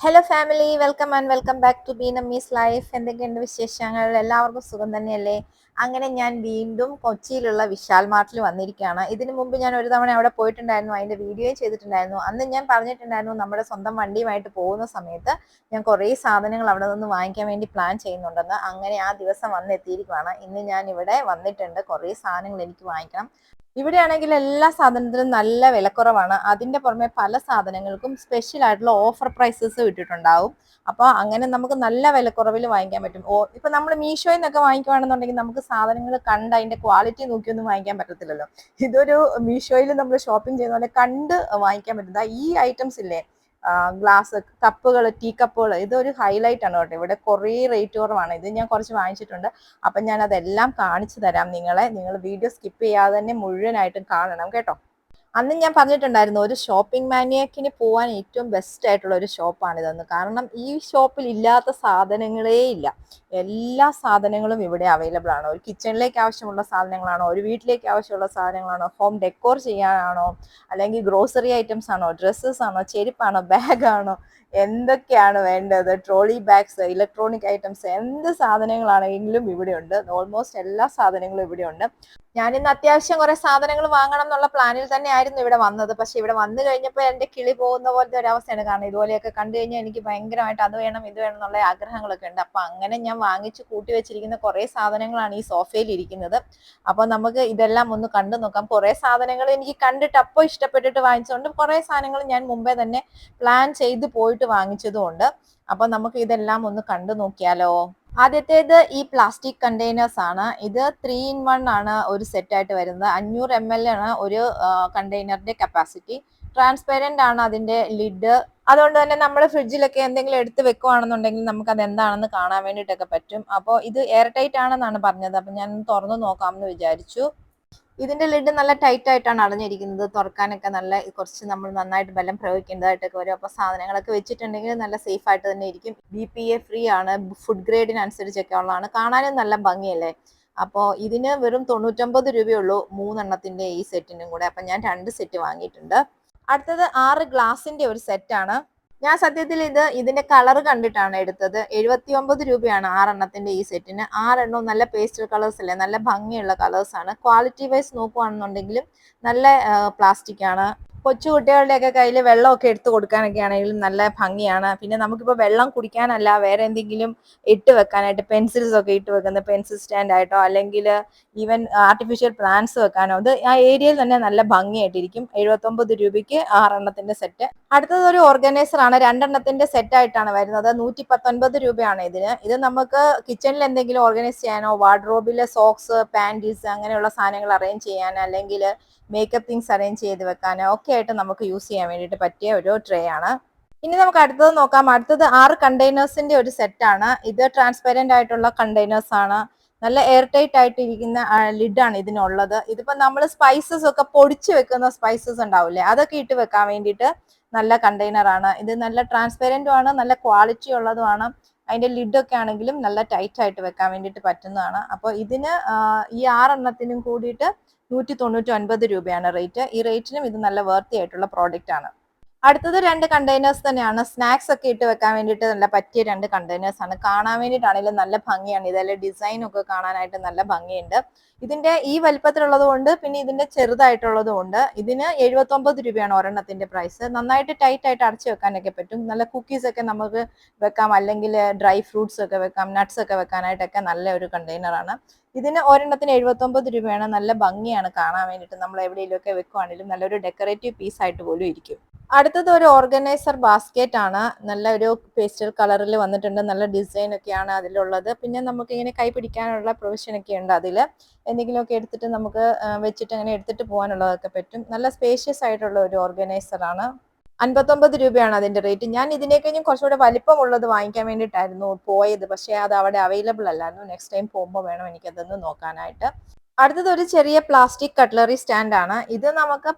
Hello family, welcome and welcome back to Beenammi's life. എന്തൊക്കെയുണ്ട് വിശേഷങ്ങൾ? എല്ലാവർക്കും സുഖം തന്നെയല്ലേ? അങ്ങനെ ഞാൻ വീണ്ടും കൊച്ചിയിലുള്ള വിശാൽ മാർട്ടിൽ വന്നിരിക്കുകയാണ്. ഇതിനു മുമ്പ് ഞാൻ ഒരു തവണ അവിടെ പോയിട്ടുണ്ടായിരുന്നു, അതിന്റെ വീഡിയോയും ചെയ്തിട്ടുണ്ടായിരുന്നു. അന്ന് ഞാൻ പറഞ്ഞിട്ടുണ്ടായിരുന്നു നമ്മുടെ സ്വന്തം വണ്ടിയുമായിട്ട് പോകുന്ന സമയത്ത് ഞാൻ കുറേ സാധനങ്ങൾ അവിടെ നിന്ന് വാങ്ങിക്കാൻ വേണ്ടി പ്ലാൻ ചെയ്യുന്നുണ്ടെന്ന്. അങ്ങനെ ആ ദിവസം വന്നെത്തിയിരിക്കുകയാണ്. ഇന്ന് ഞാൻ ഇവിടെ വന്നിട്ടുണ്ട്. കുറേ സാധനങ്ങൾ എനിക്ക് വാങ്ങിക്കണം. ഇവിടെയാണെങ്കിൽ എല്ലാ സാധനത്തിനും നല്ല വിലക്കുറവാണ്. അതിന്റെ പുറമെ പല സാധനങ്ങൾക്കും സ്പെഷ്യൽ ആയിട്ടുള്ള ഓഫർ പ്രൈസസ് ഇട്ടിട്ടുണ്ടാവും. അപ്പോൾ അങ്ങനെ നമുക്ക് നല്ല വിലക്കുറവിൽ വാങ്ങിക്കാൻ പറ്റും. ഇപ്പൊ നമ്മൾ മീഷോയിൽ നിന്നൊക്കെ വാങ്ങിക്കുവാണെന്നുണ്ടെങ്കിൽ നമുക്ക് സാധനങ്ങൾ കണ്ട് അതിന്റെ ക്വാളിറ്റി നോക്കിയൊന്നും വാങ്ങിക്കാൻ പറ്റത്തില്ലല്ലോ. ഇതൊരു മീഷോയിൽ നമ്മൾ ഷോപ്പിംഗ് ചെയ്യുന്ന പോലെ കണ്ട് വാങ്ങിക്കാൻ പറ്റുന്ന ഈ ഐറ്റംസ് ഇല്ലേ, ഗ്ലാസ് കപ്പുകൾ, ടീ കപ്പുകൾ, ഇതൊരു ഹൈലൈറ്റ് ആണ് കേട്ടോ. ഇവിടെ കുറേ റേറ്റ് കുറവാണ്. ഇത് ഞാൻ കുറച്ച് വാങ്ങിച്ചിട്ടുണ്ട്. അപ്പം ഞാൻ അതെല്ലാം കാണിച്ചു തരാം നിങ്ങളെ. നിങ്ങൾ വീഡിയോ സ്കിപ്പ് ചെയ്യാതെ തന്നെ മുഴുവനായിട്ടും കാണണം കേട്ടോ. അന്ന് ഞാൻ പറഞ്ഞിട്ടുണ്ടായിരുന്നു, ഒരു ഷോപ്പിംഗ് മാനിയാക്കിന് പോകാൻ ഏറ്റവും ബെസ്റ്റ് ആയിട്ടുള്ള ഒരു ഷോപ്പാണിതെന്ന്. കാരണം ഈ ഷോപ്പിൽ ഇല്ലാത്ത സാധനങ്ങളേ ഇല്ല. എല്ലാ സാധനങ്ങളും ഇവിടെ അവൈലബിൾ ആണ്. ഒരു കിച്ചണിലേക്ക് ആവശ്യമുള്ള സാധനങ്ങളാണോ, ഒരു വീട്ടിലേക്ക് ആവശ്യമുള്ള സാധനങ്ങളാണോ, ഹോം ഡെക്കോർ ചെയ്യാനാണോ, അല്ലെങ്കിൽ ഗ്രോസറി ഐറ്റംസ് ആണോ, ഡ്രസ്സസ് ആണോ, ചെരുപ്പാണോ, ബാഗാണോ, എന്തൊക്കെയാണ് വേണ്ടത്, ട്രോളി ബാഗ്സ്, ഇലക്ട്രോണിക് ഐറ്റംസ്, എന്ത് സാധനങ്ങളാണെങ്കിലും ഇവിടെയുണ്ട്. ഓൾമോസ്റ്റ് എല്ലാ സാധനങ്ങളും ഇവിടെയുണ്ട്. ഞാനിന്ന് അത്യാവശ്യം കുറെ സാധനങ്ങൾ വാങ്ങണം എന്നുള്ള പ്ലാനിൽ തന്നെ ആയിരുന്നു ഇവിടെ വന്നത്. പക്ഷെ ഇവിടെ വന്നു കഴിഞ്ഞപ്പോൾ എന്റെ കിളി പോകുന്ന പോലത്തെ ഒരു അവസ്ഥയാണ്. കാരണം ഇതുപോലെയൊക്കെ കണ്ടു കഴിഞ്ഞാൽ എനിക്ക് ഭയങ്കരമായിട്ട് അത് വേണം ഇത് വേണം എന്നുള്ള ആഗ്രഹങ്ങളൊക്കെ ഉണ്ട്. അപ്പൊ അങ്ങനെ ഞാൻ വാങ്ങിച്ച് കൂട്ടി വെച്ചിരിക്കുന്ന കുറെ സാധനങ്ങളാണ് ഈ സോഫയിൽ ഇരിക്കുന്നത്. അപ്പൊ നമുക്ക് ഇതെല്ലാം ഒന്ന് കണ്ടു നോക്കാം. കുറെ സാധനങ്ങൾ എനിക്ക് കണ്ടിട്ട് അപ്പോൾ ഇഷ്ടപ്പെട്ടിട്ട് വാങ്ങിച്ചുകൊണ്ട് കുറെ സാധനങ്ങൾ ഞാൻ മുമ്പേ തന്നെ പ്ലാൻ ചെയ്ത് പോയിട്ട് വാങ്ങിച്ചതുകൊണ്ട്. അപ്പൊ നമുക്ക് ഇതെല്ലാം ഒന്ന് കണ്ടു നോക്കിയാലോ. ആദ്യത്തേത് ഈ പ്ലാസ്റ്റിക് കണ്ടെയ്നേഴ്സ് ആണ്. ഇത് 3 in 1 ആണ് ഒരു സെറ്റ് ആയിട്ട് വരുന്നത്. 500 ml ആണ് ഒരു കണ്ടെയ്നറിന്റെ കപ്പാസിറ്റി. ട്രാൻസ്പെറന്റ് ആണ് അതിന്റെ ലിഡ്. അതുകൊണ്ട് തന്നെ നമ്മൾ ഫ്രിഡ്ജിലൊക്കെ എന്തെങ്കിലും എടുത്ത് വെക്കുവാണെന്നുണ്ടെങ്കിൽ നമുക്ക് അത് എന്താണെന്ന് കാണാൻ വേണ്ടിയിട്ടൊക്കെ പറ്റും. അപ്പോൾ ഇത് എയർ ടൈറ്റ് ആണെന്നാണ് പറഞ്ഞത്. അപ്പൊ ഞാൻ തുറന്നു നോക്കാമെന്ന് വിചാരിച്ചു. ഇതിന്റെ ലിഡ് നല്ല ടൈറ്റ് ആയിട്ടാണ് അടഞ്ഞിരിക്കുന്നത്. തുറക്കാനൊക്കെ നല്ല കുറച്ച് നമ്മൾ നന്നായിട്ട് ബലം പ്രയോഗിക്കേണ്ടതായിട്ടൊക്കെ വരും. അപ്പൊ സാധനങ്ങളൊക്കെ വെച്ചിട്ടുണ്ടെങ്കിൽ നല്ല സേഫ് ആയിട്ട് തന്നെ ഇരിക്കും. BPA ഫ്രീ ആണ്. ഫുഡ് ഗ്രേഡിനനുസരിച്ചൊക്കെ ഉള്ളതാണ്. കാണാനും നല്ല ഭംഗിയല്ലേ. അപ്പോൾ ഇതിന് വെറും 99 രൂപയുള്ളൂ 3 ഈ സെറ്റിനും കൂടെ. അപ്പൊ ഞാൻ 2 സെറ്റ് വാങ്ങിയിട്ടുണ്ട്. അടുത്തത് 6 ഗ്ലാസിന്റെ ഒരു സെറ്റാണ്. ഞാൻ സത്യത്തിൽ ഇതിന്റെ കളർ കണ്ടിട്ടാണ് എടുത്തത്. 79 രൂപയാണ് 6 ഈ സെറ്റിന്. 6 നല്ല പേസ്റ്റൽ കളേഴ്സ് അല്ലേ, നല്ല ഭംഗിയുള്ള കളേഴ്സ് ആണ്. ക്വാളിറ്റി വൈസ് നോക്കുവാണെന്നുണ്ടെങ്കിലും നല്ല പ്ലാസ്റ്റിക് ആണ്. കൊച്ചു കുട്ടികളുടെയൊക്കെ കയ്യിൽ വെള്ളമൊക്കെ എടുത്തു കൊടുക്കാനൊക്കെ ആണെങ്കിലും നല്ല ഭംഗിയാണ്. പിന്നെ നമുക്കിപ്പോൾ വെള്ളം കുടിക്കാനല്ല, വേറെ എന്തെങ്കിലും ഇട്ട് വെക്കാനായിട്ട് പെൻസിൽസ് ഒക്കെ ഇട്ട് വെക്കുന്ന പെൻസിൽ സ്റ്റാൻഡ് ആയിട്ടോ, അല്ലെങ്കിൽ ഈവൻ ആർട്ടിഫിഷ്യൽ പ്ലാന്റ്സ് വെക്കാനോ, അത് ആ ഏരിയയിൽ തന്നെ നല്ല ഭംഗിയായിട്ടിരിക്കും. 79 രൂപയ്ക്ക് 6 സെറ്റ്. അടുത്തത് ഒരു ഓർഗനൈസർ ആണ്. 2 സെറ്റ് ആയിട്ടാണ് വരുന്നത്. 119 രൂപയാണ് ഇതിന്. ഇത് നമുക്ക് കിച്ചണിൽ എന്തെങ്കിലും ഓർഗനൈസ് ചെയ്യാനോ, വാർഡ്രോബിലെ സോക്സ്, പാൻറ്റീസ് അങ്ങനെയുള്ള സാധനങ്ങൾ അറേഞ്ച് ചെയ്യാനോ, അല്ലെങ്കിൽ മേക്കപ്പ് തിങ്സ് അറേഞ്ച് ചെയ്ത് വെക്കാനോ ഒക്കെ ആയിട്ട് നമുക്ക് യൂസ് ചെയ്യാൻ വേണ്ടിയിട്ട് പറ്റിയ ഒരു ട്രേ ആണ്. ഇനി നമുക്ക് അടുത്തത് നോക്കാം. അടുത്തത് 6 കണ്ടെയ്നേഴ്സിന്റെ ഒരു സെറ്റാണ്. ഇത് ട്രാൻസ്പെറന്റ് ആയിട്ടുള്ള കണ്ടെയ്നേഴ്സ് ആണ്. നല്ല എയർ ടൈറ്റ് ആയിട്ട് ഇരിക്കുന്ന ലിഡാണ് ഇതിനുള്ളത്. ഇതിപ്പോ നമ്മൾ സ്പൈസസ് ഒക്കെ പൊടിച്ചു വെക്കുന്ന സ്പൈസസ് ഉണ്ടാവില്ലേ, അതൊക്കെ ഇട്ട് വെക്കാൻ വേണ്ടിയിട്ട് നല്ല കണ്ടെയ്നർ ആണ്. ഇത് നല്ല ട്രാൻസ്പെറന്റും ആണ്, നല്ല ക്വാളിറ്റി ഉള്ളതുമാണ്. അതിന്റെ ലിഡൊക്കെ ആണെങ്കിലും നല്ല ടൈറ്റ് ആയിട്ട് വെക്കാൻ വേണ്ടിയിട്ട് പറ്റുന്നതാണ്. അപ്പോൾ ഇതിന് ഈ 6 കൂടിയിട്ട് 199 രൂപയാണ് റേറ്റ്. ഈ റേറ്റിനും ഇത് നല്ല വർത്തി ആയിട്ടുള്ള പ്രോഡക്റ്റ് ആണ്. അടുത്തത് 2 കണ്ടെയ്നേഴ്സ് തന്നെയാണ്. സ്നാക്സ് ഒക്കെ ഇട്ട് വെക്കാൻ വേണ്ടിയിട്ട് നല്ല പറ്റിയ 2 കണ്ടെയ്നേഴ്സ് ആണ്. കാണാൻ വേണ്ടിയിട്ടാണെങ്കിലും നല്ല ഭംഗിയാണ്. ഇതെല്ലാം ഡിസൈൻ ഒക്കെ കാണാനായിട്ട് നല്ല ഭംഗിയുണ്ട്. ഇതിന്റെ ഈ വലിപ്പത്തിലുള്ളത് കൊണ്ട്, പിന്നെ ഇതിന്റെ ചെറുതായിട്ടുള്ളതും ഉണ്ട്. ഇതിന് 79 രൂപയാണ് ഒരെണ്ണത്തിന്റെ പ്രൈസ്. നന്നായിട്ട് ടൈറ്റ് ആയിട്ട് അടച്ചു വെക്കാനൊക്കെ പറ്റും. നല്ല കുക്കീസ് ഒക്കെ നമുക്ക് വെക്കാം, അല്ലെങ്കിൽ ഡ്രൈ ഫ്രൂട്ട്സ് ഒക്കെ വെക്കാം, നട്ട്സ് ഒക്കെ വെക്കാനായിട്ടൊക്കെ നല്ല ഒരു കണ്ടെയ്നർ ആണ്. ഇതിന് ഒരെണ്ണത്തിന് 79 രൂപയാണ്. നല്ല ഭംഗിയാണ് കാണാൻ വേണ്ടിയിട്ട്. നമ്മൾ എവിടെയെങ്കിലും ഒക്കെ വെക്കുവാണെങ്കിലും നല്ലൊരു ഡെക്കറേറ്റീവ് പീസ് ആയിട്ട് പോലും ഇരിക്കും. അടുത്തത് ഒരു ഓർഗനൈസർ ബാസ്ക്കറ്റ് ആണ്. നല്ലൊരു പേസ്റ്റൽ കളറിൽ വന്നിട്ടുണ്ട്. നല്ല ഡിസൈൻ ഒക്കെയാണ് അതിലുള്ളത്. പിന്നെ നമുക്ക് ഇങ്ങനെ കൈ പിടിക്കാനുള്ള പ്രൊവിഷൻ ഒക്കെ ഉണ്ട്. അതിൽ എന്തെങ്കിലുമൊക്കെ എടുത്തിട്ട് നമുക്ക് വെച്ചിട്ട് അങ്ങനെ എടുത്തിട്ട് പോകാനുള്ളതൊക്കെ പറ്റും. നല്ല സ്പേഷ്യസ് ആയിട്ടുള്ള ഒരു ഓർഗനൈസർ ആണ്. 59 രൂപയാണ് അതിന്റെ റേറ്റ്. ഞാൻ ഇതിനേക്കഴിഞ്ഞും കുറച്ചുകൂടെ വലിപ്പമുള്ളത് വാങ്ങിക്കാൻ വേണ്ടിയിട്ടായിരുന്നു പോയത്. പക്ഷേ അത് അവിടെ അവൈലബിൾ അല്ലായിരുന്നു. നെക്സ്റ്റ് ടൈം പോകുമ്പോൾ വേണം എനിക്കതൊന്ന് നോക്കാനായിട്ട്. അടുത്തത് ഒരു ചെറിയ പ്ലാസ്റ്റിക് കട്ട്ലറി സ്റ്റാൻഡ് ആണ്. ഇത് നമുക്ക്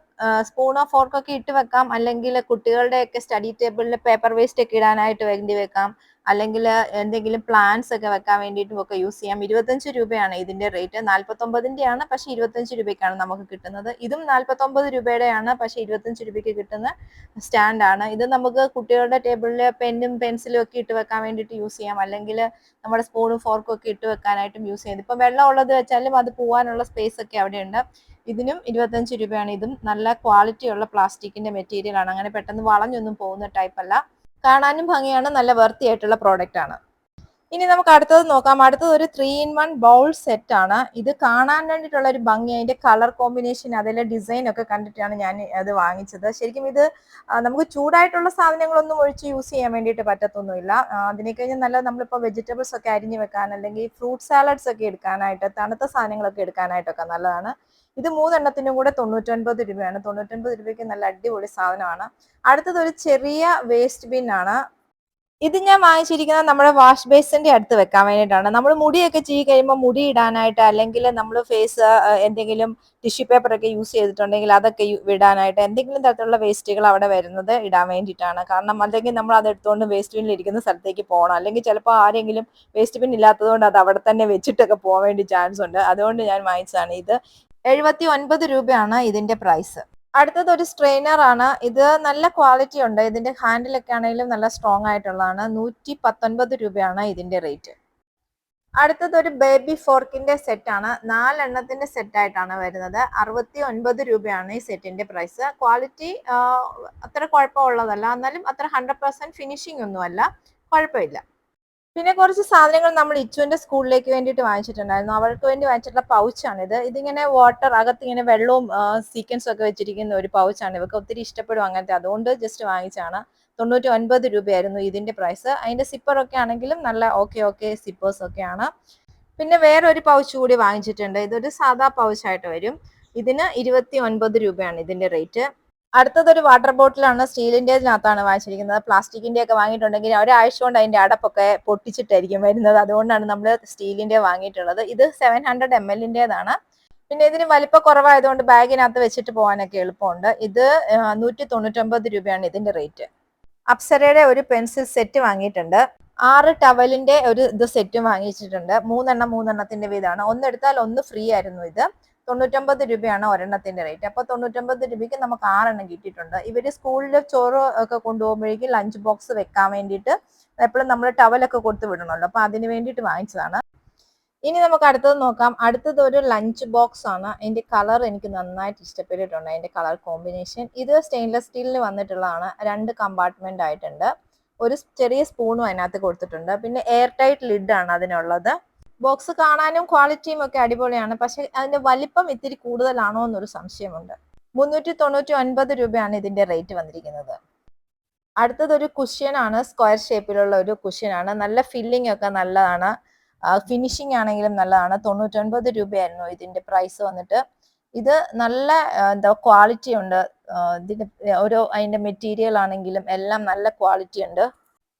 സ്പൂണോ ഫോർക്കൊക്കെ ഇട്ട് വെക്കാം, അല്ലെങ്കിൽ കുട്ടികളുടെയൊക്കെ സ്റ്റഡി ടേബിളിൽ പേപ്പർ വേസ്റ്റ് ഒക്കെ ഇടാനായിട്ട് വേണ്ടി വെക്കാം, അല്ലെങ്കിൽ എന്തെങ്കിലും പ്ലാന്റ്സ് ഒക്കെ വെക്കാൻ വേണ്ടിയിട്ടും ഒക്കെ യൂസ് ചെയ്യാം. 25 രൂപയാണ് ഇതിന്റെ റേറ്റ്. 49ന്റെ ആണ്, പക്ഷെ 25 രൂപയ്ക്കാണ് നമുക്ക് കിട്ടുന്നത്. ഇതും 49 രൂപയുടെയാണ്, പക്ഷെ 25 രൂപയ്ക്ക് കിട്ടുന്ന സ്റ്റാൻഡാണ് ഇത്. നമുക്ക് കുട്ടികളുടെ ടേബിളിൽ പെന്നും പെൻസിലും ഒക്കെ ഇട്ട് വെക്കാൻ വേണ്ടിയിട്ട് യൂസ് ചെയ്യാം, അല്ലെങ്കിൽ നമ്മുടെ സ്പൂണും ഫോർക്കും ഒക്കെ ഇട്ട് വെക്കാനായിട്ടും യൂസ് ചെയ്യാം. ഇപ്പം വെള്ളം ഉള്ളത് വെച്ചാലും അത് പോകാനുള്ള സ്പേസ് ഒക്കെ അവിടെയുണ്ട്. ഇതിനും 25 രൂപയാണ്. ഇതും നല്ല ക്വാളിറ്റി ഉള്ള പ്ലാസ്റ്റിക്കിന്റെ മെറ്റീരിയൽ ആണ്, അങ്ങനെ പെട്ടെന്ന് വളഞ്ഞൊന്നും പോകുന്ന ടൈപ്പ് അല്ല. കാണാനും ഭംഗിയാണ്, നല്ല വർത്തി ആയിട്ടുള്ള പ്രോഡക്റ്റ് ആണ്. ഇനി നമുക്ക് അടുത്തത് നോക്കാം. അടുത്തത് ഒരു 3-in-1 ബൗൾ സെറ്റ് ആണ്. ഇത് കാണാൻ വേണ്ടിയിട്ടുള്ള ഒരു ഭംഗി, അതിന്റെ കളർ കോമ്പിനേഷൻ, അതിലെ ഡിസൈൻ ഒക്കെ കണ്ടിട്ടാണ് ഞാൻ അത് വാങ്ങിച്ചത്. ശരിക്കും ഇത് നമുക്ക് ചൂടായിട്ടുള്ള സാധനങ്ങളൊന്നും ഒഴിച്ച് യൂസ് ചെയ്യാൻ വേണ്ടിയിട്ട് പറ്റത്തൊന്നുമില്ല. അതിനെ കഴിഞ്ഞ് നല്ല നമ്മളിപ്പോൾ വെജിറ്റബിൾസ് ഒക്കെ അരിഞ്ഞ് വെക്കാൻ, അല്ലെങ്കിൽ ഫ്രൂട്ട് സാലഡ്സ് ഒക്കെ എടുക്കാനായിട്ട്, തണുത്ത സാധനങ്ങളൊക്കെ എടുക്കാനായിട്ടൊക്കെ നല്ലതാണ്. ഇത് 3 കൂടെ 99 രൂപയാണ്. 99 രൂപയ്ക്ക് നല്ല അടിപൊളി സാധനമാണ്. അടുത്തത് ഒരു ചെറിയ വേസ്റ്റ് ബിൻ ആണ്. ഇത് ഞാൻ വാങ്ങിച്ചിരിക്കുന്നത് നമ്മുടെ വാഷ് ബേസിന്റെ അടുത്ത് വെക്കാൻ വേണ്ടിയിട്ടാണ്. നമ്മൾ മുടിയൊക്കെ ചെയ്ത് കഴിയുമ്പോൾ മുടി ഇടാനായിട്ട്, അല്ലെങ്കിൽ നമ്മൾ ഫേസ് എന്തെങ്കിലും ടിഷ്യൂ പേപ്പർ ഒക്കെ യൂസ് ചെയ്തിട്ടുണ്ടെങ്കിൽ അതൊക്കെ വിടാനായിട്ട്, എന്തെങ്കിലും തരത്തിലുള്ള വേസ്റ്റുകൾ അവിടെ വരുന്നത് ഇടാൻ വേണ്ടിയിട്ടാണ്. കാരണം അല്ലെങ്കിൽ നമ്മൾ അത് എടുത്തുകൊണ്ട് വേസ്റ്റ് ബിന്നിൽ ഇരിക്കുന്ന സ്ഥലത്തേക്ക് പോകണം, അല്ലെങ്കിൽ ചിലപ്പോൾ ആരെങ്കിലും വേസ്റ്റ് ബിൻ ഇല്ലാത്തതുകൊണ്ട് അത് അവിടെ തന്നെ വെച്ചിട്ടൊക്കെ പോകാൻ വേണ്ടി ചാൻസ് ഉണ്ട്. അതുകൊണ്ട് ഞാൻ വാങ്ങിച്ചതാണ് ഇത്. 79 രൂപയാണ് ഇതിന്റെ പ്രൈസ്. അടുത്തത് ഒരു സ്ട്രെയിനർ ആണ്. ഇത് നല്ല ക്വാളിറ്റി ഉണ്ട്. ഇതിന്റെ ഹാൻഡിലൊക്കെ ആണെങ്കിലും നല്ല സ്ട്രോങ് ആയിട്ടുള്ളതാണ്. 119 രൂപയാണ് ഇതിന്റെ റേറ്റ്. അടുത്തത് ഒരു ബേബി ഫോർക്കിന്റെ സെറ്റ് ആണ്. 4 സെറ്റ് ആയിട്ടാണ് വരുന്നത്. 69 രൂപയാണ് ഈ സെറ്റിന്റെ പ്രൈസ്. ക്വാളിറ്റി അത്ര കുഴപ്പമുള്ളതല്ല, എന്നാലും അത്ര 100% ഫിനിഷിംഗ് ഒന്നുമല്ല, കുഴപ്പമില്ല. പിന്നെ കുറച്ച് സാധനങ്ങൾ നമ്മൾ ഇച്ചുവിന്റെ സ്കൂളിലേക്ക് വേണ്ടിയിട്ട് വാങ്ങിച്ചിട്ടുണ്ടായിരുന്നു. അവൾക്ക് വേണ്ടി വാങ്ങിച്ചിട്ടുള്ള പൗച്ചാണിത്. ഇതിങ്ങനെ വാട്ടർ അകത്ത് ഇങ്ങനെ വെള്ളവും സീക്വൻസും ഒക്കെ വെച്ചിരിക്കുന്ന ഒരു പൗച്ചാണ്. ഇവർക്ക് ഒത്തിരി ഇഷ്ടപ്പെടും അങ്ങനത്തെ, അതുകൊണ്ട് ജസ്റ്റ് വാങ്ങിച്ചാണ്. 99 രൂപയായിരുന്നു ഇതിന്റെ പ്രൈസ്. അതിന്റെ സിപ്പറൊക്കെ ആണെങ്കിലും നല്ല ഓക്കെ സിപ്പേഴ്സ് ഒക്കെയാണ്. പിന്നെ വേറെ ഒരു പൗച്ച് കൂടി വാങ്ങിച്ചിട്ടുണ്ട്. ഇതൊരു സാധാ പൗച്ചായിട്ട് വരും. ഇതിന് 29 രൂപയാണ് ഇതിന്റെ റേറ്റ്. അടുത്തതൊരു വാട്ടർ ബോട്ടിലാണ്. സ്റ്റീലിൻ്റെതിനകത്താണ് വാങ്ങിച്ചിരിക്കുന്നത്. പ്ലാസ്റ്റിക്കിന്റെ ഒക്കെ വാങ്ങിയിട്ടുണ്ടെങ്കിൽ ഒരാഴ്ച കൊണ്ട് അതിന്റെ അടപ്പൊക്കെ പൊട്ടിച്ചിട്ടായിരിക്കും വരുന്നത്. അതുകൊണ്ടാണ് നമ്മൾ സ്റ്റീലിന്റെ വാങ്ങിയിട്ടുള്ളത്. ഇത് 700 ml പിന്നെ ഇതിന് വലിപ്പം കുറവായതുകൊണ്ട് ബാഗിനകത്ത് വെച്ചിട്ട് പോകാനൊക്കെ എളുപ്പമുണ്ട്. ഇത് 199 രൂപയാണ് ഇതിന്റെ റേറ്റ്. അപ്സരയുടെ ഒരു പെൻസിൽ സെറ്റ് വാങ്ങിയിട്ടുണ്ട്. 6 ടവലിന്റെ ഒരു സെറ്റും വാങ്ങിച്ചിട്ടുണ്ട്. 3 വീതമാണ്. ഒന്നെടുത്താൽ ഒന്ന് ഫ്രീ ആയിരുന്നു. ഇത് 99 രൂപയാണ് ഒരെണ്ണത്തിന്റെ റേറ്റ്. അപ്പൊ 99 രൂപയ്ക്ക് നമുക്ക് 6 കിട്ടിയിട്ടുണ്ട്. ഇവര് സ്കൂളിൽ ചോറ് ഒക്കെ കൊണ്ടുപോകുമ്പോഴേക്കും ലഞ്ച് ബോക്സ് വെക്കാൻ വേണ്ടിയിട്ട് എപ്പോഴും നമ്മൾ ടവലൊക്കെ കൊടുത്ത് വിടണമല്ലോ, അപ്പൊ അതിന് വേണ്ടിയിട്ട് വാങ്ങിച്ചതാണ്. ഇനി നമുക്ക് അടുത്തത് നോക്കാം. അടുത്തത് ഒരു ലഞ്ച് ബോക്സ് ആണ്. അതിന്റെ കളർ എനിക്ക് നന്നായിട്ട് ഇഷ്ടപ്പെട്ടിട്ടുണ്ട്, അതിന്റെ കളർ കോമ്പിനേഷൻ. ഇത് സ്റ്റെയിൻലെസ് സ്റ്റീലിൽ വന്നിട്ടുള്ളതാണ്. 2 കമ്പാർട്ട്മെന്റ് ആയിട്ടുണ്ട്. ഒരു ചെറിയ സ്പൂണും അതിനകത്ത് കൊടുത്തിട്ടുണ്ട്. പിന്നെ എയർ ടൈറ്റ് ലിഡ് ആണ് അതിനുള്ളത്. ബോക്സ് കാണാനും ക്വാളിറ്റിയും ഒക്കെ അടിപൊളിയാണ്, പക്ഷെ അതിന്റെ വലിപ്പം ഇത്തിരി കൂടുതലാണോ എന്നൊരു സംശയമുണ്ട്. 399 രൂപയാണ് ഇതിന്റെ റേറ്റ് വന്നിരിക്കുന്നത്. അടുത്തത് ഒരു കുഷ്യനാണ്. സ്ക്വയർ ഷേപ്പിലുള്ള ഒരു കുഷ്യനാണ്. നല്ല ഫില്ലിംഗ് ഒക്കെ നല്ലതാണ്, ഫിനിഷിംഗ് ആണെങ്കിലും നല്ലതാണ്. 99 രൂപയായിരുന്നു ഇതിന്റെ പ്രൈസ് വന്നിട്ട്. ഇത് നല്ല ക്വാളിറ്റി ഉണ്ട്. ഇതിന്റെ അതിന്റെ മെറ്റീരിയൽ ആണെങ്കിലും എല്ലാം നല്ല ക്വാളിറ്റി ഉണ്ട്.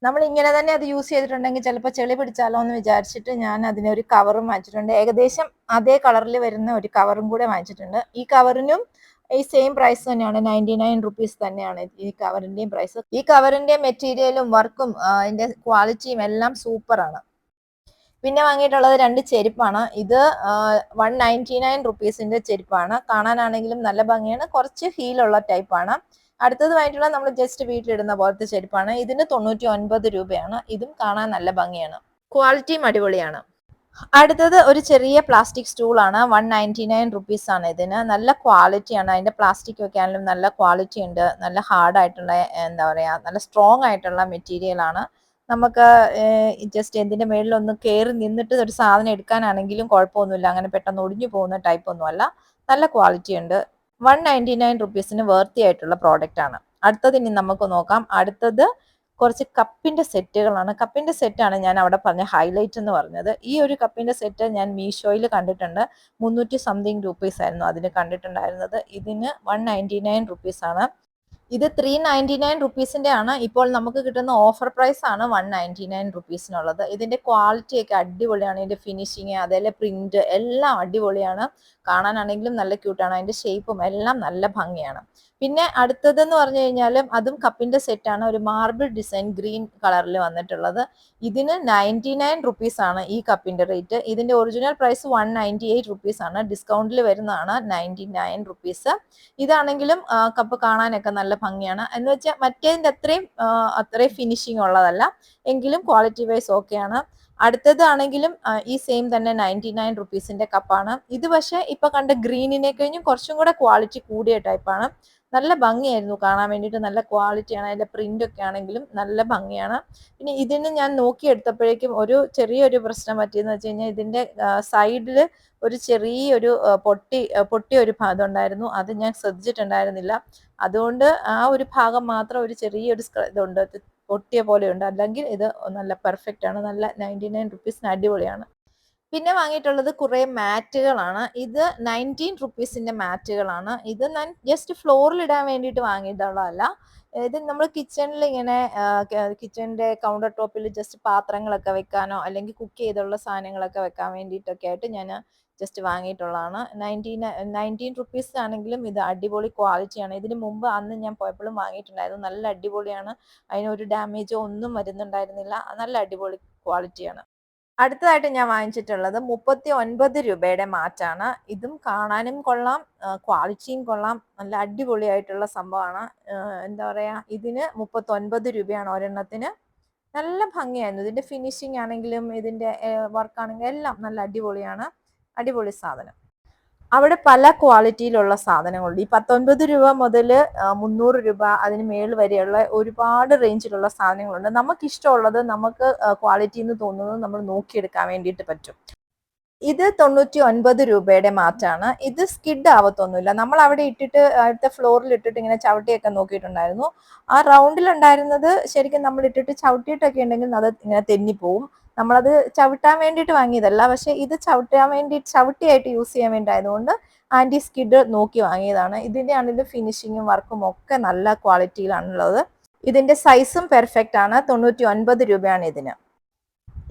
നമ്മൾ ഇങ്ങനെ തന്നെ അത് യൂസ് ചെയ്തിട്ടുണ്ടെങ്കിൽ ചിലപ്പോൾ ചെളി പിടിച്ചാലോ എന്ന് വിചാരിച്ചിട്ട് ഞാൻ അതിനൊരു കവറും വാങ്ങിച്ചിട്ടുണ്ട്. ഏകദേശം അതേ കളറിൽ വരുന്ന ഒരു കവറും കൂടെ വാങ്ങിച്ചിട്ടുണ്ട്. ഈ കവറിനും ഈ സെയിം പ്രൈസ് തന്നെയാണ്, 99 റുപ്പീസ് തന്നെയാണ് ഈ കവറിന്റെയും പ്രൈസ്. ഈ കവറിന്റെ മെറ്റീരിയലും വർക്കും അതിന്റെ ക്വാളിറ്റിയും എല്ലാം സൂപ്പറാണ്. പിന്നെ വാങ്ങിയിട്ടുള്ളത് 2 ചെരുപ്പാണ്. ഇത് 199 റുപ്പീസിന്റെ ചെരുപ്പാണ്. കാണാനാണെങ്കിലും നല്ല ഭംഗിയാണ്, കുറച്ച് ഹീലുള്ള ടൈപ്പാണ്. അടുത്തത് വാങ്ങിയിട്ടുള്ള നമ്മൾ ജസ്റ്റ് വീട്ടിലിടുന്ന പോലത്തെ ചെരുപ്പാണ്. ഇതിന് 99 രൂപയാണ്. ഇതും കാണാൻ നല്ല ഭംഗിയാണ്, ക്വാളിറ്റിയും അടിപൊളിയാണ്. അടുത്തത് ഒരു ചെറിയ പ്ലാസ്റ്റിക് സ്റ്റൂൾ ആണ്. 199 റുപ്പീസ് ആണ് ഇതിന്. നല്ല ക്വാളിറ്റിയാണ്. അതിന്റെ പ്ലാസ്റ്റിക് ഒക്കെ ആണെങ്കിലും നല്ല ക്വാളിറ്റി ഉണ്ട്. നല്ല ഹാർഡ് ആയിട്ടുള്ള, എന്താ പറയാ, നല്ല സ്ട്രോങ് ആയിട്ടുള്ള മെറ്റീരിയൽ ആണ്. നമുക്ക് ജസ്റ്റ് എന്തിന്റെ മേളിലൊന്ന് കയറി നിന്നിട്ട് ഒരു സാധനം എടുക്കാനാണെങ്കിലും കുഴപ്പമൊന്നുമില്ല, അങ്ങനെ പെട്ടെന്ന് ഒടിഞ്ഞു പോകുന്ന ടൈപ്പ് ഒന്നുമല്ല, നല്ല ക്വാളിറ്റി ഉണ്ട്. 199 റുപ്പീസിന് വേർത്തി ആയിട്ടുള്ള പ്രോഡക്റ്റ് ആണ്. അടുത്തത് ഇനി നമുക്ക് നോക്കാം. അടുത്തത് കുറച്ച് കപ്പിന്റെ സെറ്റുകളാണ്. കപ്പിന്റെ സെറ്റാണ് ഞാൻ അവിടെ പറഞ്ഞ ഹൈലൈറ്റ് എന്ന് പറഞ്ഞത്. ഈ ഒരു കപ്പിന്റെ സെറ്റ് ഞാൻ മീഷോയിൽ കണ്ടിട്ടുണ്ട്. 300 സംതിങ് റുപ്പീസ് ആയിരുന്നു അതിന് കണ്ടിട്ടുണ്ടായിരുന്നത്. ഇതിന് 199 റുപ്പീസ് ആണ്. ഇത് 399 റുപ്പീസിന്റെ ആണ്. ഇപ്പോൾ നമുക്ക് കിട്ടുന്ന ഓഫർ പ്രൈസ് ആണ് 199 റുപ്പീസിനുള്ളത്. ഇതിന്റെ ക്വാളിറ്റി ഒക്കെ അടിപൊളിയാണ്. ഇതിന്റെ ഫിനിഷിങ്, അതേപോലെ പ്രിന്റ് എല്ലാം അടിപൊളിയാണ്. കാണാനാണെങ്കിലും നല്ല ക്യൂട്ടാണ്. അതിന്റെ ഷേപ്പും എല്ലാം നല്ല ഭംഗിയാണ്. പിന്നെ അടുത്തതെന്ന് പറഞ്ഞു കഴിഞ്ഞാലും അതും കപ്പിന്റെ സെറ്റാണ്. ഒരു മാർബിൾ ഡിസൈൻ ഗ്രീൻ കളറിൽ വന്നിട്ടുള്ളത്. ഇതിന് 99 റുപ്പീസ് ആണ് ഈ കപ്പിന്റെ റേറ്റ്. ഇതിന്റെ ഒറിജിനൽ പ്രൈസ് 198 റുപ്പീസ് ആണ്. ഡിസ്കൗണ്ടിൽ വരുന്നതാണ് 99 റുപ്പീസ്. ഇതാണെങ്കിലും കപ്പ് കാണാനൊക്കെ നല്ല ഭംഗിയാണ്. എന്ന് വെച്ചാൽ മറ്റേതിന്റെ അത്രയും ഫിനിഷിംഗ് ഉള്ളതല്ല, എങ്കിലും ക്വാളിറ്റി വൈസ് ഓക്കെയാണ്. അടുത്തതാണെങ്കിലും ഈ സെയിം തന്നെ 99 റുപ്പീസിന്റെ കപ്പാണ്. ഇത് പക്ഷേ ഇപ്പൊ കണ്ട ഗ്രീനിനെ കഴിഞ്ഞും കുറച്ചും കൂടെ ക്വാളിറ്റി കൂടിയ ടൈപ്പാണ്. നല്ല ഭംഗിയായിരുന്നു കാണാൻ വേണ്ടിയിട്ട്. നല്ല ക്വാളിറ്റിയാണ്. അതിന്റെ പ്രിന്റ് ഒക്കെ ആണെങ്കിലും നല്ല ഭംഗിയാണ്. പിന്നെ ഇതിന് ഞാൻ നോക്കിയെടുത്തപ്പോഴേക്കും ചെറിയൊരു പ്രശ്നം പറ്റിയെന്ന് വെച്ച് കഴിഞ്ഞാൽ ഇതിന്റെ സൈഡിൽ ഒരു ചെറിയൊരു പൊട്ടിയ ഒരു ഭാഗം ഉണ്ടായിരുന്നു. അത് ഞാൻ ശ്രദ്ധിച്ചിട്ടുണ്ടായിരുന്നില്ല. അതുകൊണ്ട് ആ ഒരു ഭാഗം മാത്രം ഒരു ചെറിയൊരു ഇതുണ്ട്, പൊട്ടിയ പോലെയുണ്ട്. അല്ലെങ്കിൽ ഇത് നല്ല പെർഫെക്റ്റ് ആണ്. നല്ല 99 റുപ്പീസിന് അടിപൊളിയാണ്. പിന്നെ വാങ്ങിയിട്ടുള്ളത് കുറെ മാറ്റുകളാണ്. ഇത് 19 റുപ്പീസിന്റെ മാറ്റുകളാണ്. ഇത് ഞാൻ ജസ്റ്റ് ഫ്ലോറിൽ ഇടാൻ വേണ്ടിയിട്ട് വാങ്ങിയിട്ടുള്ളതല്ല. ഇത് നമ്മൾ കിച്ചണിൽ ഇങ്ങനെ കിച്ചണിന്റെ കൗണ്ടർ ടോപ്പിൽ ജസ്റ്റ് പാത്രങ്ങളൊക്കെ വെക്കാനോ അല്ലെങ്കിൽ കുക്ക് ചെയ്തുള്ള സാധനങ്ങളൊക്കെ വെക്കാൻ വേണ്ടിയിട്ടൊക്കെ ആയിട്ട് ഞാൻ ജസ്റ്റ് വാങ്ങിയിട്ടുള്ളതാണ്. 19 റുപ്പീസ് ആണെങ്കിലും ഇത് അടിപൊളി ക്വാളിറ്റിയാണ്. ഇതിന് മുമ്പ് അന്ന് ഞാൻ പോയപ്പോഴും വാങ്ങിയിട്ടുണ്ടായിരുന്നു. നല്ല അടിപൊളിയാണ്. അതിനൊരു ഡാമേജോ ഒന്നും വരുന്നുണ്ടായിരുന്നില്ല. നല്ല അടിപൊളി ക്വാളിറ്റിയാണ്. അടുത്തതായിട്ട് ഞാൻ വാങ്ങിച്ചിട്ടുള്ളത് 39 രൂപയുടെ മാറ്റാണ്. ഇതും കാണാനും കൊള്ളാം, ക്വാളിറ്റിയും കൊള്ളാം, നല്ല അടിപൊളിയായിട്ടുള്ള സംഭവമാണ്. എന്താ പറയാ, ഇതിന് 39 രൂപയാണ് ഒരെണ്ണത്തിന്. നല്ല ഭംഗിയായിരുന്നു. ഇതിന്റെ ഫിനിഷിംഗ് ആണെങ്കിലും ഇതിന്റെ വർക്ക് ആണെങ്കിലും എല്ലാം നല്ല അടിപൊളിയാണ്. അടിപൊളി സാധനം. അവിടെ പല ക്വാളിറ്റിയിലുള്ള സാധനങ്ങളുണ്ട്. ഈ 19 രൂപ മുതൽ 300 രൂപ അതിന് മേൽ വരെയുള്ള ഒരുപാട് റേഞ്ചിലുള്ള സാധനങ്ങളുണ്ട്. നമുക്ക് ഇഷ്ടമുള്ളത്, നമുക്ക് ക്വാളിറ്റി എന്ന് തോന്നുന്നത് നമ്മൾ നോക്കിയെടുക്കാൻ വേണ്ടിയിട്ട് പറ്റും. ഇത് 99 രൂപയുടെ മാറ്റാണ്. ഇത് സ്കിഡ് ആവത്തൊന്നുമില്ല. നമ്മൾ അവിടെ ഇട്ടിട്ട് അടുത്ത ഫ്ലോറിൽ ഇട്ടിട്ട് ഇങ്ങനെ ചവിട്ടിയൊക്കെ നോക്കിയിട്ടുണ്ടായിരുന്നു. ആ റൗണ്ടിൽ ഉണ്ടായിരുന്നത് ശരിക്കും നമ്മൾ ഇട്ടിട്ട് ചവിട്ടിയിട്ടൊക്കെ ഉണ്ടെങ്കിൽ അത് ഇങ്ങനെ തെന്നിപ്പോവും. നമ്മളത് ചവിട്ടാൻ വേണ്ടിയിട്ട് വാങ്ങിയതല്ല. പക്ഷെ ഇത് ചവിട്ടാൻ വേണ്ടി ചവിട്ടിയായിട്ട് യൂസ് ചെയ്യാൻ വേണ്ടി ആയതുകൊണ്ട് ആന്റി സ്കിഡ് നോക്കി വാങ്ങിയതാണ്. ഇതിന്റെ ആണെങ്കിലും ഫിനിഷിങ്ങും വർക്കും ഒക്കെ നല്ല ക്വാളിറ്റിയിലാണുള്ളത്. ഇതിന്റെ സൈസും പെർഫെക്റ്റ് ആണ്. 99 രൂപയാണ് ഇതിന്.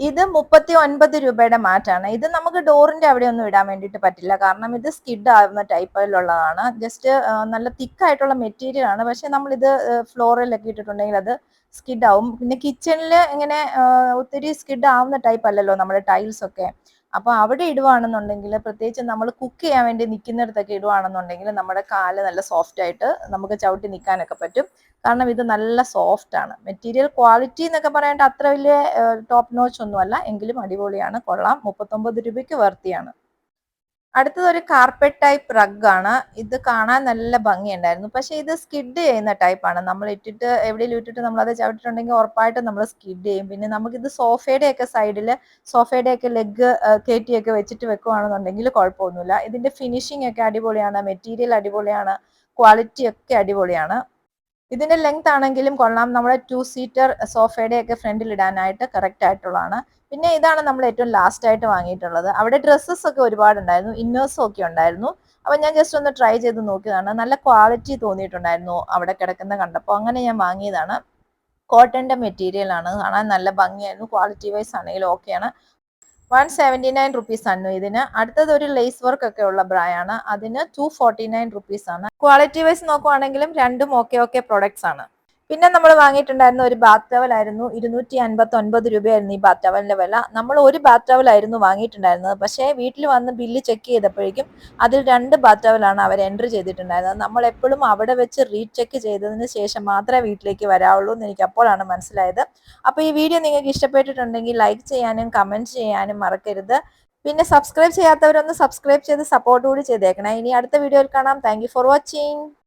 ഇത് 39 രൂപയുടെ മാറ്റാണ്. ഇത് നമുക്ക് ഡോറിന്റെ അവിടെ ഒന്നും ഇടാൻ വേണ്ടിയിട്ട് പറ്റില്ല. കാരണം ഇത് സ്കിഡ് ആവുന്ന ടൈപ്പിലുള്ളതാണ്. ജസ്റ്റ് നല്ല തിക്കായിട്ടുള്ള മെറ്റീരിയൽ ആണ്. പക്ഷെ നമ്മളിത് ഫ്ലോറിലൊക്കെ ഇട്ടിട്ടുണ്ടെങ്കിൽ അത് സ്കിഡ് ആവും. പിന്നെ കിച്ചണിൽ ഇങ്ങനെ ഒത്തിരി സ്കിഡ് ആവുന്ന ടൈപ്പ് അല്ലല്ലോ നമ്മുടെ ടൈൽസ് ഒക്കെ. അപ്പൊ അവിടെ ഇടുവാണെന്നുണ്ടെങ്കിൽ, പ്രത്യേകിച്ച് നമ്മൾ കുക്ക് ചെയ്യാൻ വേണ്ടി നിൽക്കുന്നിടത്തൊക്കെ ഇടുവാണെന്നുണ്ടെങ്കിൽ നമ്മുടെ കാല് നല്ല സോഫ്റ്റ് ആയിട്ട് നമുക്ക് ചവിട്ടി നിൽക്കാനൊക്കെ പറ്റും. കാരണം ഇത് നല്ല സോഫ്റ്റ് ആണ്. മെറ്റീരിയൽ ക്വാളിറ്റി എന്നൊക്കെ പറയേണ്ട അത്ര വലിയ ടോപ്പ് നോച്ച് ഒന്നുമല്ല, എങ്കിലും അടിപൊളിയാണ്, കൊള്ളാം. 39 രൂപയ്ക്ക് വർത്തിയാണ്. അടുത്തത് ഒരു കാർപ്പറ്റ് ടൈപ്പ് റഗ് ആണ്. ഇത് കാണാൻ നല്ല ഭംഗിയുണ്ടായിരുന്നു. പക്ഷെ ഇത് സ്കിഡ് ചെയ്യുന്ന ടൈപ്പാണ്. നമ്മൾ ഇട്ടിട്ട് എവിടെയെങ്കിലും ഇട്ടിട്ട് നമ്മൾ അത് ചവിട്ടിട്ടുണ്ടെങ്കിൽ ഉറപ്പായിട്ടും നമ്മൾ സ്കിഡ് ചെയ്യും. പിന്നെ നമുക്കിത് സോഫയുടെ ഒക്കെ സൈഡിൽ, സോഫയുടെ ഒക്കെ ലെഗ് കയറ്റിയൊക്കെ വെച്ചിട്ട് വെക്കുവാണെന്നുണ്ടെങ്കിൽ കുഴപ്പമൊന്നുമില്ല. ഇതിന്റെ ഫിനിഷിംഗ് ഒക്കെ അടിപൊളിയാണ്, മെറ്റീരിയൽ അടിപൊളിയാണ്, ക്വാളിറ്റി ഒക്കെ അടിപൊളിയാണ്. ഇതിന്റെ ലെങ്ത് ആണെങ്കിലും കൊള്ളാം. നമ്മുടെ 2 സീറ്റർ സോഫയുടെ ഒക്കെ ഫ്രണ്ടിൽ ഇടാനായിട്ട് കറക്റ്റ് ആയിട്ടുള്ളതാണ്. പിന്നെ ഇതാണ് നമ്മൾ ഏറ്റവും ലാസ്റ്റ് ആയിട്ട് വാങ്ങിയിട്ടുള്ളത്. അവിടെ ഡ്രസ്സസ് ഒക്കെ ഒരുപാടുണ്ടായിരുന്നു, ഇന്നേഴ്സും ഒക്കെ ഉണ്ടായിരുന്നു. അപ്പൊ ഞാൻ ജസ്റ്റ് ഒന്ന് ട്രൈ ചെയ്ത് നോക്കിയതാണ്. നല്ല ക്വാളിറ്റി തോന്നിയിട്ടുണ്ടായിരുന്നു അവിടെ കിടക്കുന്ന കണ്ടപ്പോൾ. അങ്ങനെ ഞാൻ വാങ്ങിയതാണ്. കോട്ടന്റെ മെറ്റീരിയൽ ആണ്. കാണാൻ നല്ല ഭംഗിയായിരുന്നു. ക്വാളിറ്റി വൈസ് ആണെങ്കിലും ഓക്കെയാണ്. 179 റുപ്പീസ് ആണ് ഇതിന്. അടുത്തത് ഒരു ലേസ് വർക്ക് ഒക്കെ ഉള്ള ബ്രായാണ്. അതിന് 249 റുപ്പീസ് ആണ്. ക്വാളിറ്റി വൈസ് നോക്കുവാണെങ്കിലും രണ്ടും ഓക്കെ പ്രൊഡക്ട്സ് ആണ്. പിന്നെ നമ്മൾ വാങ്ങിയിട്ടുണ്ടായിരുന്ന ഒരു ബാത്ത് ടവൽ ആയിരുന്നു. 259 രൂപയായിരുന്നു ഈ ബാത്ത് ടവലിന്റെ വില. നമ്മൾ ഒരു ബാത്ത് ടവൽ ആയിരുന്നു വാങ്ങിയിട്ടുണ്ടായിരുന്നത്. പക്ഷേ വീട്ടിൽ വന്ന് ബില്ല് ചെക്ക് ചെയ്തപ്പോഴേക്കും അതിൽ 2 ബാത്ത് ടവലാണ് അവർ എൻട്രി ചെയ്തിട്ടുണ്ടായിരുന്നത്. നമ്മൾ എപ്പോഴും അവിടെ വെച്ച് റീചെക്ക് ചെയ്തതിന് ശേഷം മാത്രമേ വീട്ടിലേക്ക് വരാവുള്ളൂ എന്ന് എനിക്ക് അപ്പോഴാണ് മനസ്സിലായത്. അപ്പോൾ ഈ വീഡിയോ നിങ്ങൾക്ക് ഇഷ്ടപ്പെട്ടിട്ടുണ്ടെങ്കിൽ ലൈക്ക് ചെയ്യാനും കമന്റ് ചെയ്യാനും മറക്കരുത്. പിന്നെ സബ്സ്ക്രൈബ് ചെയ്യാത്തവരൊന്ന് സബ്സ്ക്രൈബ് ചെയ്ത് സപ്പോർട്ട് കൂടി ചെയ്തേക്കണേ. ഇനി അടുത്ത വീഡിയോയിൽ കാണാം. Thank you for watching.